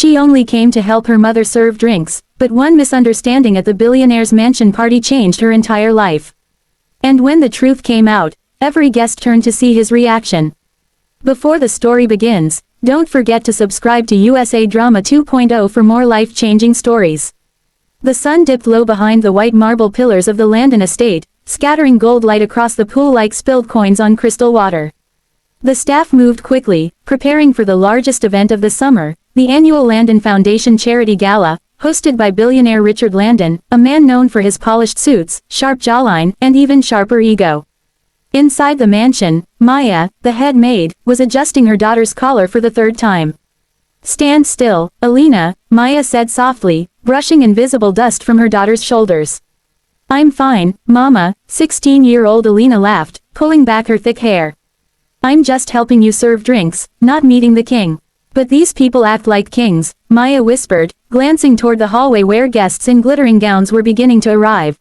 She only came to help her mother serve drinks, but one misunderstanding at the billionaire's mansion party changed her entire life. And when the truth came out, every guest turned to see his reaction. Before the story begins, don't forget to subscribe to USA Drama 2.0 for more life-changing stories. The sun dipped low behind the white marble pillars of the Landon Estate, scattering gold light across the pool like spilled coins on crystal water. The staff moved quickly, preparing for the largest event of the summer, the annual Landon Foundation Charity Gala, hosted by billionaire Richard Landon, a man known for his polished suits, sharp jawline, and even sharper ego. Inside the mansion, Maya, the head maid, was adjusting her daughter's collar for the third time. "Stand still, Alina," Maya said softly, brushing invisible dust from her daughter's shoulders. "I'm fine, Mama," 16-year-old Alina laughed, pulling back her thick hair. "I'm just helping you serve drinks, not meeting the king." "But these people act like kings," Maya whispered, glancing toward the hallway where guests in glittering gowns were beginning to arrive.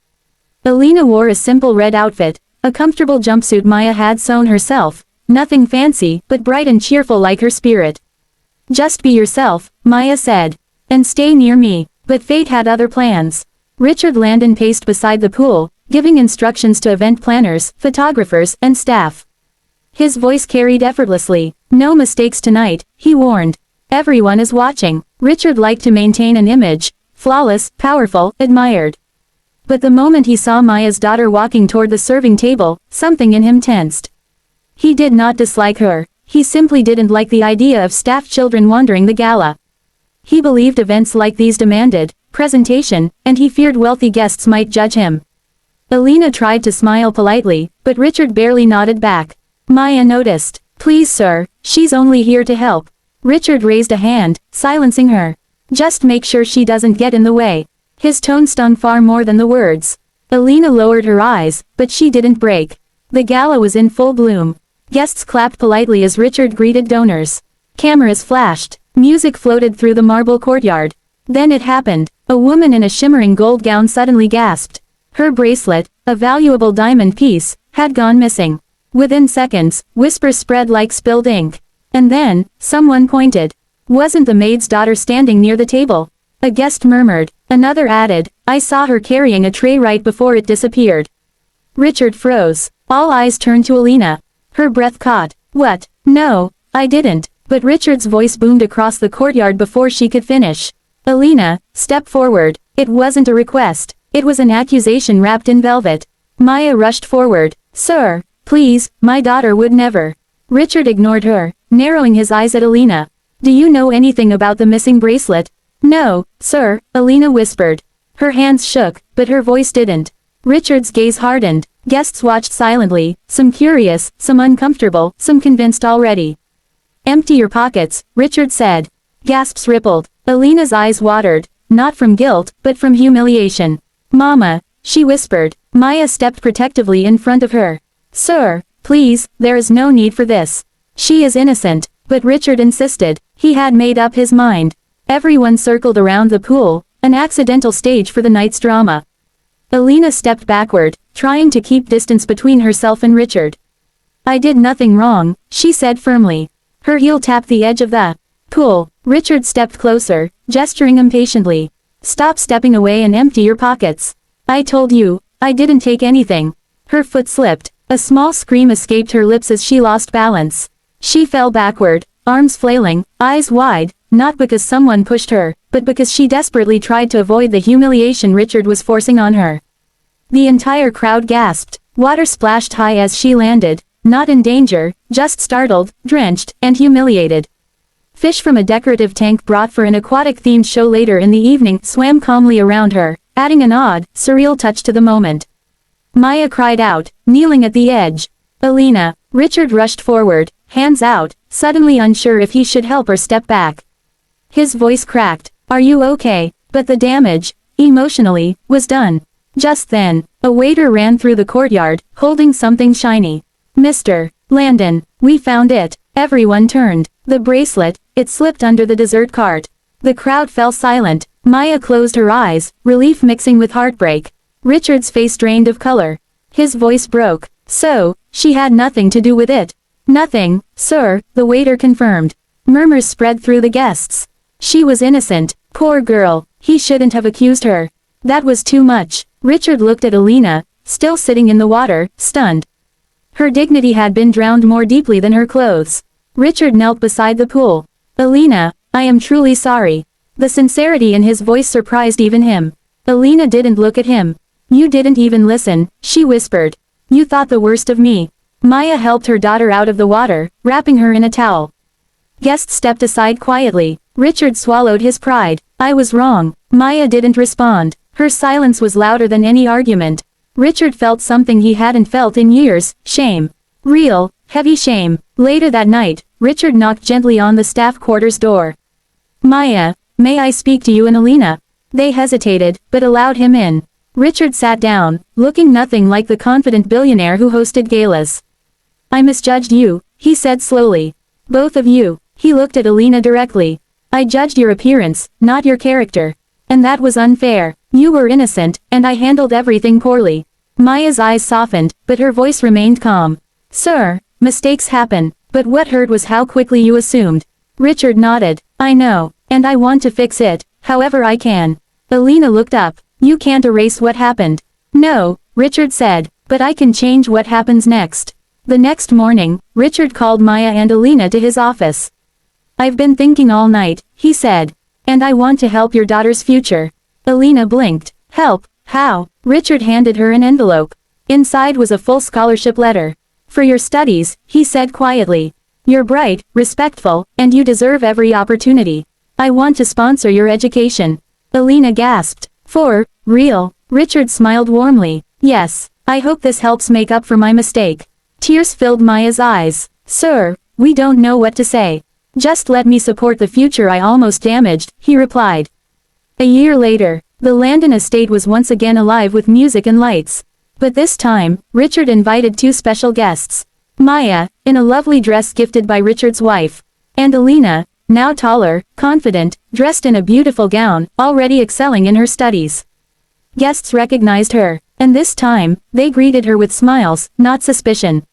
Alina wore a simple red outfit, a comfortable jumpsuit Maya had sewn herself, nothing fancy, but bright and cheerful like her spirit. "Just be yourself," Maya said. "And stay near me." But fate had other plans. Richard Landon paced beside the pool, giving instructions to event planners, photographers, and staff. His voice carried effortlessly. "No mistakes tonight," he warned. "Everyone is watching." Richard liked to maintain an image, flawless, powerful, admired. But the moment he saw Maya's daughter walking toward the serving table, something in him tensed. He did not dislike her, he simply didn't like the idea of staff children wandering the gala. He believed events like these demanded presentation, and he feared wealthy guests might judge him. Alina tried to smile politely, but Richard barely nodded back. Maya noticed. "Please sir, she's only here to help." Richard raised a hand, silencing her. "Just make sure she doesn't get in the way." His tone stung far more than the words. Alina lowered her eyes, but she didn't break. The gala was in full bloom. Guests clapped politely as Richard greeted donors. Cameras flashed. Music floated through the marble courtyard. Then it happened. A woman in a shimmering gold gown suddenly gasped. Her bracelet, a valuable diamond piece, had gone missing. Within seconds, whispers spread like spilled ink. And then, someone pointed. Wasn't the maid's daughter standing near the table? A guest murmured. Another added, "I saw her carrying a tray right before it disappeared." Richard froze. All eyes turned to Alina. Her breath caught. "What? No, I didn't." But Richard's voice boomed across the courtyard before she could finish. "Alina, step forward." It wasn't a request. It was an accusation wrapped in velvet. Maya rushed forward. "Sir, please, my daughter would never." Richard ignored her, narrowing his eyes at Alina. "Do you know anything about the missing bracelet?" "No, sir," Alina whispered. Her hands shook, but her voice didn't. Richard's gaze hardened. Guests watched silently, some curious, some uncomfortable, some convinced already. "Empty your pockets," Richard said. Gasps rippled. Alina's eyes watered, not from guilt, but from humiliation. "Mama," she whispered. Maya stepped protectively in front of her. "Sir, please, there is no need for this. She is innocent." But Richard insisted. He had made up his mind. Everyone circled around the pool, an accidental stage for the night's drama. Alina stepped backward, trying to keep distance between herself and Richard. "I did nothing wrong," she said firmly. Her heel tapped the edge of the pool. Richard stepped closer, gesturing impatiently. "Stop stepping away and empty your pockets. I told you, I didn't take anything." Her foot slipped. A small scream escaped her lips as she lost balance. She fell backward, arms flailing, eyes wide, not because someone pushed her, but because she desperately tried to avoid the humiliation Richard was forcing on her. The entire crowd gasped. Water splashed high as she landed, not in danger, just startled, drenched, and humiliated. Fish from a decorative tank brought for an aquatic-themed show later in the evening swam calmly around her, adding an odd, surreal touch to the moment. Maya cried out, kneeling at the edge. "Alina!" Richard rushed forward, hands out, suddenly unsure if he should help or step back. His voice cracked. "Are you okay?" But the damage, emotionally, was done. Just then, a waiter ran through the courtyard, holding something shiny. "Mr. Landon, we found it." Everyone turned. The bracelet, it slipped under the dessert cart. The crowd fell silent. Maya closed her eyes, relief mixing with heartbreak. Richard's face drained of color. His voice broke. "So, she had nothing to do with it?" "Nothing, sir," the waiter confirmed. Murmurs spread through the guests. She was innocent, poor girl, he shouldn't have accused her. That was too much. Richard looked at Alina, still sitting in the water, stunned. Her dignity had been drowned more deeply than her clothes. Richard knelt beside the pool. Alina, I am truly sorry. The sincerity in his voice surprised even him. Alina didn't look at him. You didn't even listen, she whispered. You thought the worst of me. Maya helped her daughter out of the water, wrapping her in a towel. Guests stepped aside quietly. Richard swallowed his pride. I was wrong. Maya didn't respond. Her silence was louder than any argument. Richard felt something he hadn't felt in years, shame. Real, heavy shame. Later that night, Richard knocked gently on the staff quarters door. Maya, may I speak to you and Alina? They hesitated, but allowed him in. Richard sat down, looking nothing like the confident billionaire who hosted galas. I misjudged you, he said slowly. Both of you. He looked at Alina directly. I judged your appearance, not your character. And that was unfair. You were innocent, and I handled everything poorly. Maya's eyes softened, but her voice remained calm. Sir, mistakes happen, but what hurt was how quickly you assumed. Richard nodded. I know, and I want to fix it, however I can. Alina looked up. You can't erase what happened. No, Richard said, but I can change what happens next. The next morning, Richard called Maya and Alina to his office. I've been thinking all night, he said. And I want to help your daughter's future. Alina blinked. Help, how? Richard handed her an envelope. Inside was a full scholarship letter. For your studies, he said quietly. You're bright, respectful, and you deserve every opportunity. I want to sponsor your education. Alina gasped. For real? Richard smiled warmly. Yes, I hope this helps make up for my mistake. Tears filled Maya's eyes. Sir, we don't know what to say. Just let me support the future I almost damaged, he replied. A year later, the Landon estate was once again alive with music and lights. But this time, Richard invited two special guests. Maya, in a lovely dress gifted by Richard's wife. And Alina, now taller, confident, dressed in a beautiful gown, already excelling in her studies. Guests recognized her, and this time, they greeted her with smiles, not suspicion.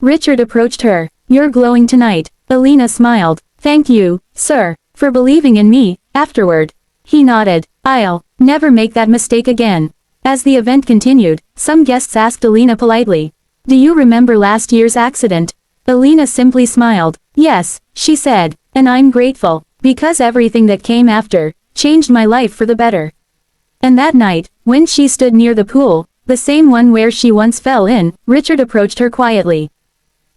Richard approached her. You're glowing tonight. Alina smiled. Thank you, sir, for believing in me. Afterward, he nodded. I'll never make that mistake again. As the event continued, some guests asked Alina politely. Do you remember last year's accident? Alina simply smiled. Yes, she said, and I'm grateful, because everything that came after changed my life for the better. And that night, when she stood near the pool, the same one where she once fell in, Richard approached her quietly.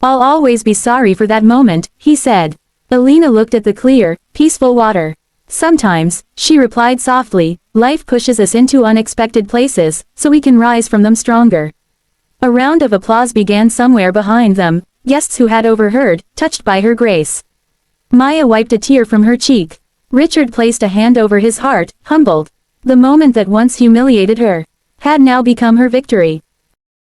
I'll always be sorry for that moment, he said. Alina looked at the clear, peaceful water. Sometimes, she replied softly, life pushes us into unexpected places, so we can rise from them stronger. A round of applause began somewhere behind them, guests who had overheard, touched by her grace. Maya wiped a tear from her cheek. Richard placed a hand over his heart, humbled. The moment that once humiliated her had now become her victory.